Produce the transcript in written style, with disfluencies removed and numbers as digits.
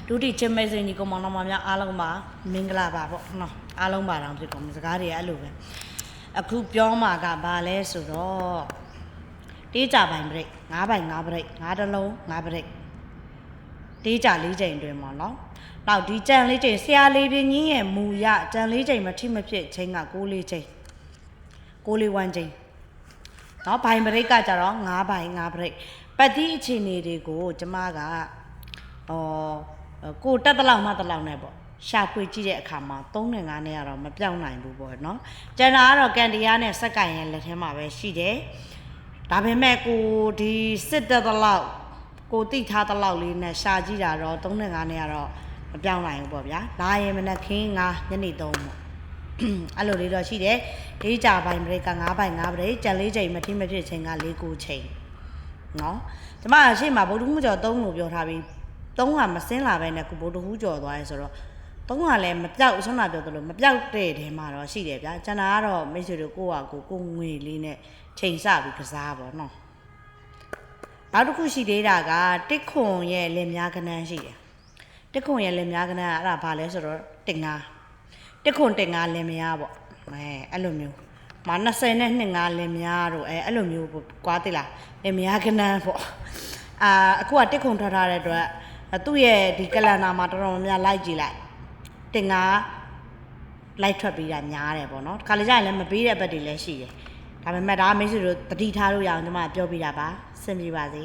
ဒုတိချင်းမဲစင်ကြီးကောင်မောင်နှမများအားလုံးပါမင်္ဂလာပါပေါ့နော်အားလုံးပါတော့ဖြစ်ကုန်စကားတွေအဲ့လိုပဲအခုပြောမှာကဘာလဲဆိုတော့တေးကြပိုင်ပရိတ်9ပိုင်9ပရိတ်9တလုံး9ပရိတ်တေးကြ၄ချိန်အတွင်းပေါ့နော်နောက်ဒီကြံလေးချိန်ဆရာလေးပြင်းကြီးရဲ့မူရကြံလေးချိန်မထိမဖြစ်ချိန်က6လေးချိန်6လေး1ချိန်နော်ဘိုင်ပရိတ်ကကြတော့9ဘိုင်9ပရိတ်ပတ်သည့်အခြေအနေတွေကိုကျမကကိုတက်တလောက်မှတလောက်နဲ့ပေါ့ရှာဖွေကြည့်တဲ့အခါမှာ3နဲ့5နဲ့ကတော့မပြောင်းနိုင်ဘူးပေါ့နော်ကျန်တာကတော့ကန်တရားနဲ့စက်ကင်ရဲ့လက်ထဲမှာပဲရှိတယ်ဒါပေမဲ့ကိုဒီစစ်တက်တလောက်ကိုတိထားတလောက်လေးနဲ့ရှာကြည့်တာတော့3နဲ့5နဲ့ကတော့မပြောင်းနိုင်ဘူးပေါ့ဗျာလာရင်မနဲ့ခင်း9ညနေ3ပေါ့အဲ့လိုလေးတော့ရှိတယ်ဒေးကြပိုင်ပရိတ်က9ပိုင်9ပရိတ်ကြံလေးချိန်မထိမဖြစ်ချိန်က4 9ချိန်နော်ကျမအရှိမဗုဒ္ဓဟူးကျော်3လို့ပြောထားပြီး3ကမစင်းလာပဲနဲ့ကိုဗုဒ္ဓဟူးကျော်သွားရဲဆိုတော့3ကလည်းမပြောက်ဆုံးတာပြောသလိုမပြောက်တဲ့တဲမှာတော့ရှိတယ်ဗျာကျန်တာကတော့မိတ်ဆွေတို့ကိုငွေလေးနဲ့ချိန်ဆပြီးကစားပါတော့နောက်တစ်ခုရှိသေးတာကတစ်ခွန်ရဲ့လက်များကနန်းရှိတယ်တစ်ခွန်ရဲ့လက်များကနန်းအဲ့ဒါဘာလဲဆိုတော့တင်ငါတစ်ခွန်တင်ငါလက်များပေါ့အဲ့လိုမျိုးမ20နဲ့2 5လက်များတို့အဲ့လိုမျိုးကွာသိလားလက်များကနန်းပေါ့အခုကတစ်ခွန်ထွက်ထားတဲ့အတွက်သူ့ရဲ့ဒီကလန်နာမှာတော်တော်များလိုက်ကြည့်လိုက်တင်ငါလိုက်ထွက်ပြီးတာများတယ်ပေါ့နော်ခါလေးကျရင်လည်းမပေးတဲ့ဘက်တွေလည်းရှိတယ်ဒါပေမဲ့ဒါမိတ်ဆွေတို့တတိထားလို့ရအောင်ကျွန်မပြောပြတာပါစင်ပြေပါစေ